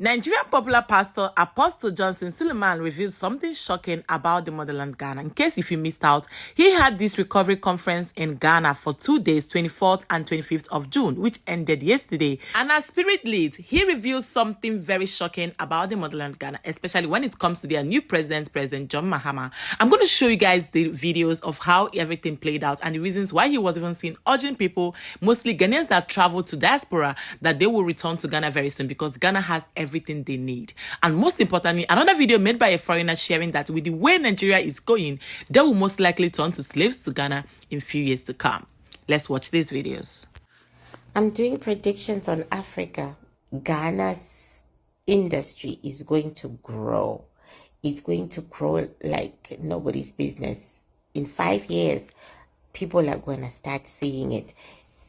Nigerian popular pastor Apostle Johnson Suleiman revealed something shocking about the motherland Ghana. In case if you missed out, he had this recovery conference in Ghana for 2 days, 24th and 25th of June, which ended yesterday. And as spirit leads, he revealed something very shocking about the motherland Ghana, especially when it comes to their new president, President John Mahama. I'm going to show you guys the videos of how everything played out and the reasons why he was even seen urging people, mostly Ghanaians that travel to diaspora, that they will return to Ghana very soon because Ghana has everything they need. And most importantly, another video made by a foreigner sharing that with the way Nigeria is going, they will most likely turn to slaves to Ghana in few years to come. Let's watch these videos. I'm doing predictions on Africa. Ghana's industry is going to grow. It's going to grow like nobody's business. In 5 years, people are going to start seeing it.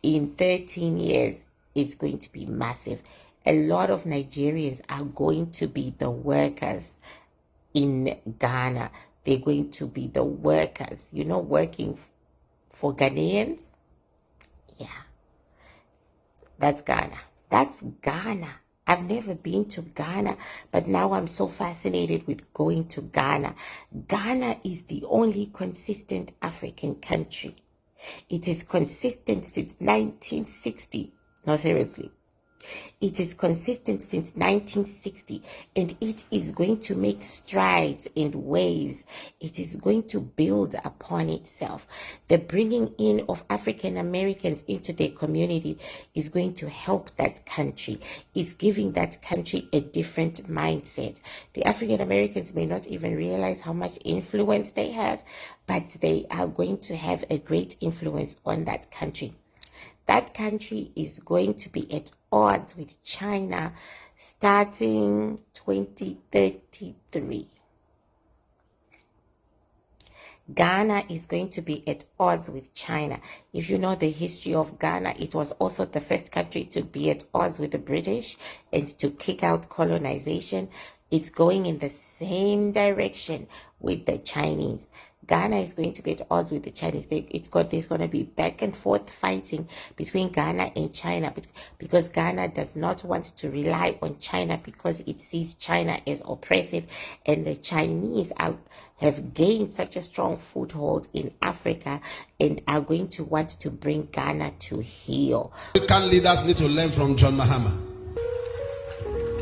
In 13 years, it's going to be massive. A lot of Nigerians are going to be the workers in Ghana. They're going to be the workers, working for Ghanaians. Yeah, that's Ghana. That's Ghana. I've never been to Ghana, but now I'm so fascinated with going to Ghana. Ghana is the only consistent African country. It is consistent since 1960. No, seriously. It is consistent since 1960, and it is going to make strides and waves. It is going to build upon itself. The bringing in of African Americans into their community is going to help that country. It's giving that country a different mindset. The African Americans may not even realize how much influence they have, but they are going to have a great influence on that country. That country is going to be at odds with China starting 2033. Ghana is going to be at odds with China. If you know the history of Ghana, it was also the first country to be at odds with the British and to kick out colonization. It's going in the same direction with the Chinese. Ghana is going to be at odds with the Chinese. There's going to be back and forth fighting between Ghana and China because Ghana does not want to rely on China because it sees China as oppressive, and the Chinese have gained such a strong foothold in Africa and are going to want to bring Ghana to heel. African leaders need to learn from John Mahama.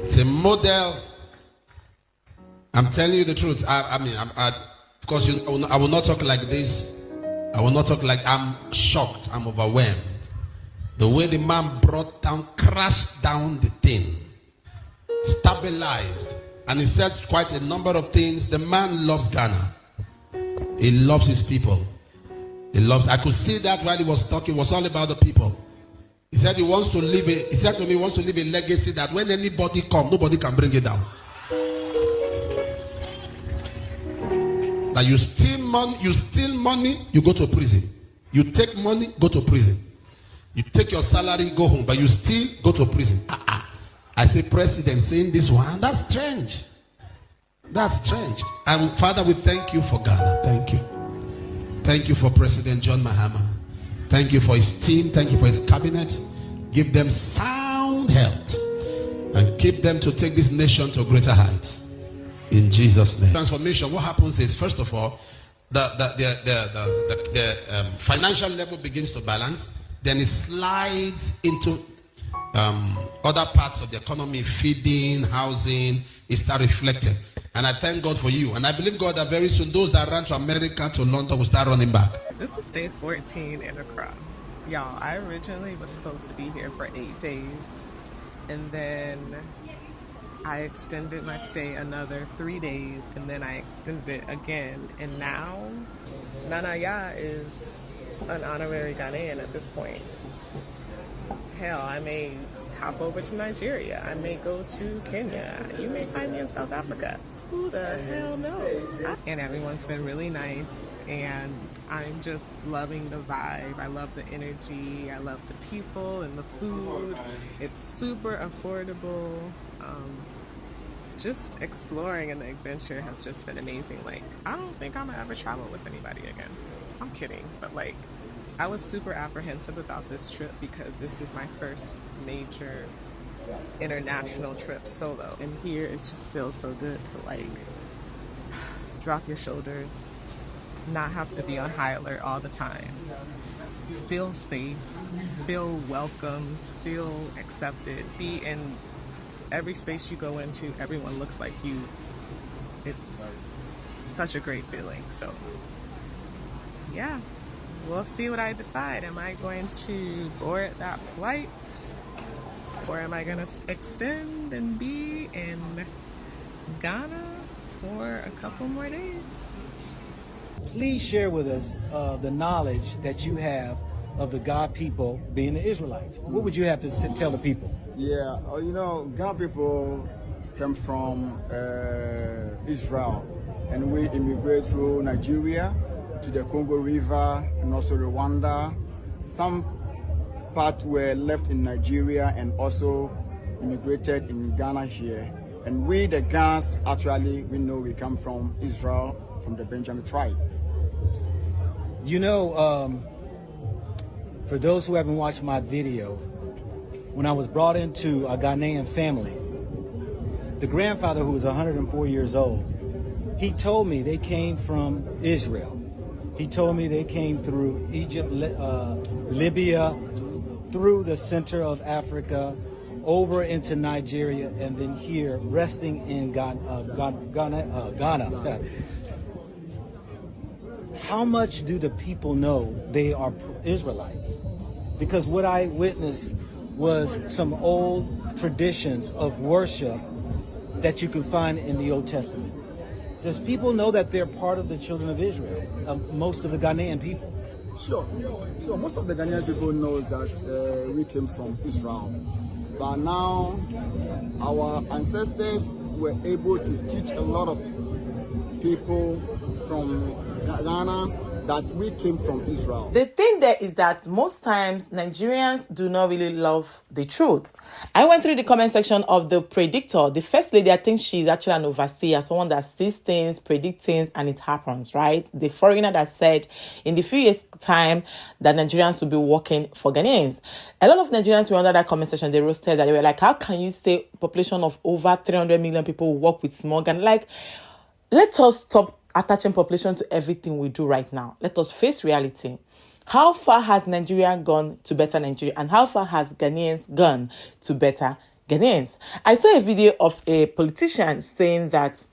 It's a model. I'm telling you the truth. Of course, I will not talk like this. I will not talk like I'm shocked. I'm overwhelmed. The way the man brought down, crashed down the thing, stabilized, and he said quite a number of things. The man loves Ghana. He loves his people. I could see that while he was talking. It was all about the people. He said he wants to leave he said to me he wants to leave a legacy that when anybody comes, nobody can bring it down. That you steal money, you go to prison. You take money, go to prison. You take your salary, go home, but you still go to prison. I say, President saying this one, that's strange. That's strange. And Father, we thank you for Ghana. Thank you. Thank you for President John Mahama. Thank you for his team. Thank you for his cabinet. Give them sound health and keep them to take this nation to greater heights. In Jesus' name. Transformation. What happens is, first of all, the financial level begins to balance. Then it slides into other parts of the economy, feeding, housing. It starts reflecting. And I thank God for you. And I believe God that very soon those that ran to America, to London, will start running back. This is day 14 in Accra. Y'all, I originally was supposed to be here for 8 days. And then I extended my stay another 3 days, and then I extended it again. And now, Nanaya is an honorary Ghanaian at this point. Hell, I may hop over to Nigeria. I may go to Kenya. You may find me in South Africa. Who the hell knows? And everyone's been really nice, and I'm just loving the vibe. I love the energy. I love the people and the food. It's super affordable. Just exploring and the adventure has just been amazing. Like, I don't think I'm gonna ever travel with anybody again. I'm kidding, but like, I was super apprehensive about this trip because this is my first major international trips solo. And here it just feels so good to like drop your shoulders, not have to be on high alert all the time. Feel safe, feel welcomed, feel accepted, be in every space you go into, everyone looks like you. It's such a great feeling. So yeah, we'll see what I decide. Am I going to board that flight, or am I going to extend and be in Ghana for a couple more days? Please share with us the knowledge that you have of the God people being the Israelites. What would you have to tell the people? Yeah, you know, God people come from Israel, and we immigrate through Nigeria to the Congo River and also Rwanda. Some part were left in Nigeria and also immigrated in Ghana here. And we, the Ghanaians, actually, we know we come from Israel, from the Benjamin tribe. You know, for those who haven't watched my video, when I was brought into a Ghanaian family, the grandfather, who was 104 years old, he told me they came from Israel. He told me they came through Egypt, Libya, through the center of Africa, over into Nigeria, and then here, resting in Ghana. How much do the people know they are Israelites? Because what I witnessed was some old traditions of worship that you can find in the Old Testament. Does people know that they're part of the children of Israel? Most of the Ghanaian people. Sure. So most of the Ghanaian people know that we came from Israel. But now our ancestors were able to teach a lot of people from Ghana that we came from Israel. The thing there is that most times Nigerians do not really love the truth. I went through the comment section of the predictor. The first lady, I think she's actually an overseer, someone that sees things, predicts things, and it happens, right? The foreigner that said in the few years' time that Nigerians will be working for Ghanaians. A lot of Nigerians were under that comment section. They roasted that. They were like, how can you say population of over 300 million people will work with small Ghana? Like, let us stop attaching population to everything we do right now. Let us face reality. How far has Nigeria gone to better Nigeria, and how far has Ghanaians gone to better Ghanaians? I saw a video of a politician saying that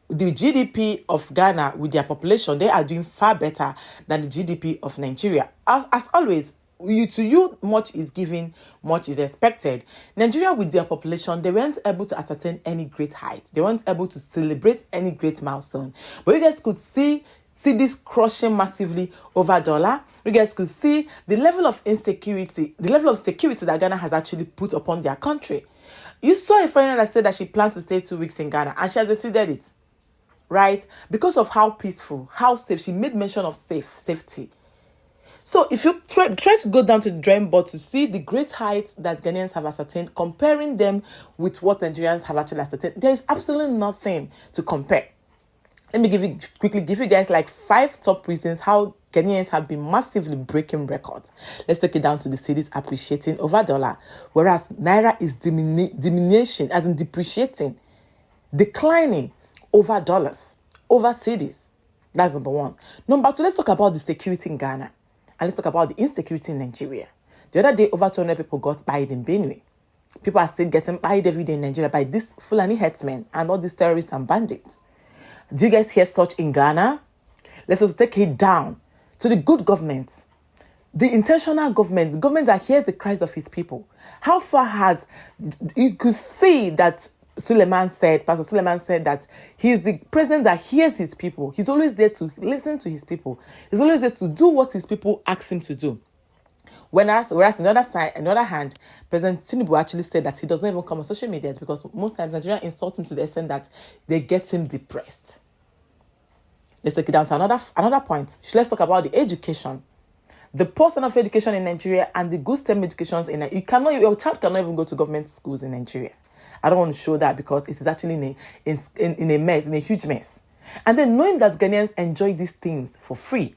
the GDP of Ghana with their population, they are doing far better than the GDP of Nigeria. As always, to you, much is given, much is expected. Nigeria, with their population, they weren't able to ascertain any great heights. They weren't able to celebrate any great milestone. But you guys could see this crushing massively over dollar. You guys could see the level of insecurity, the level of security that Ghana has actually put upon their country. You saw a foreigner that said that she planned to stay 2 weeks in Ghana, and she has exceeded it, right? Because of how peaceful, how safe. She made mention of safety. So if you try to go down to the drawing board to see the great heights that Ghanaians have ascertained, comparing them with what Nigerians have actually ascertained, there is absolutely nothing to compare. Let me give you guys like 5 top reasons how Ghanaians have been massively breaking records. Let's take it down to the cities appreciating over dollar, whereas Naira is diminishing, as in depreciating, declining over dollars, over cities. That's number 1. Number 2, let's talk about the security in Ghana. And let's talk about the insecurity in Nigeria. The other day, over 200 people got buried in Benue. People are still getting buried every day in Nigeria by these Fulani herdsmen and all these terrorists and bandits. Do you guys hear such in Ghana? Let's just take it down to the good government, the intentional government, the government that hears the cries of his people. How far has, you could see that Pastor Suleiman said that he's the president that hears his people. He's always there to listen to his people. He's always there to do what his people ask him to do. Whereas on the other hand, President Tinubu actually said that he does not even come on social media because most times Nigerians insult him to the extent that they get him depressed. Let's take it down to another point. Let's talk about the education. The poor standard of education in Nigeria and the good STEM educations in Nigeria. Your child cannot even go to government schools in Nigeria. I don't want to show that because it is actually in a mess, in a huge mess. And then knowing that Ghanaians enjoy these things for free,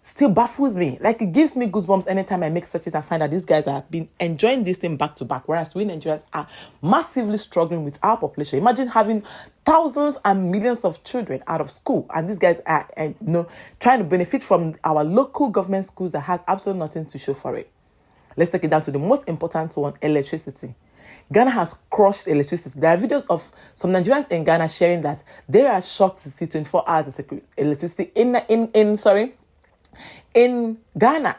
still baffles me. Like, it gives me goosebumps anytime I make searches and find that these guys have been enjoying this thing back to back, whereas we Nigerians are massively struggling with our population. Imagine having thousands and millions of children out of school, and these guys are trying to benefit from our local government schools that has absolutely nothing to show for it. Let's take it down to the most important one, electricity. Ghana has crushed electricity. There are videos of some Nigerians in Ghana sharing that they are shocked to see 24 hours of electricity in Ghana.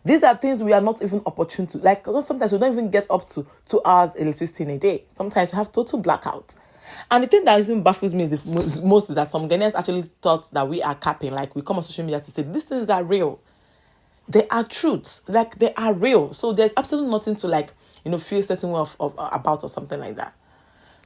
These are things we are not even opportune to. Like, sometimes we don't even get up to 2 hours electricity in a day. Sometimes we have total blackouts. And the thing that even baffles me is the most is that some Ghanaians actually thought that we are capping. Like, we come on social media to say these things are real. They are truths. Like, they are real. So there's absolutely nothing to feel certain way about or something like that.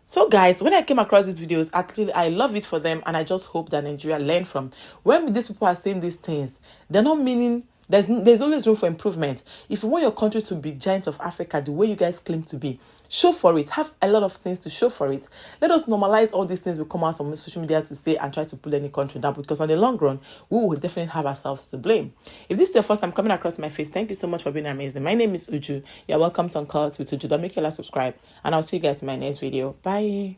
So guys, when I came across these videos, actually I love it for them, and I just hope that Nigeria learn from. When these people are saying these things, they're not meaning there's always room for improvement. If you want your country to be giant of Africa the way you guys claim to be, show for it. Have a lot of things to show for it. Let us normalize all these things we come out on social media to say and try to pull any country down, because on the long run, we will definitely have ourselves to blame. If this is your first time coming across my face, thank you so much for being amazing. My name is Uju. You're welcome to Uncut with Uju. Don't make sure to subscribe, and I'll see you guys in my next video. Bye.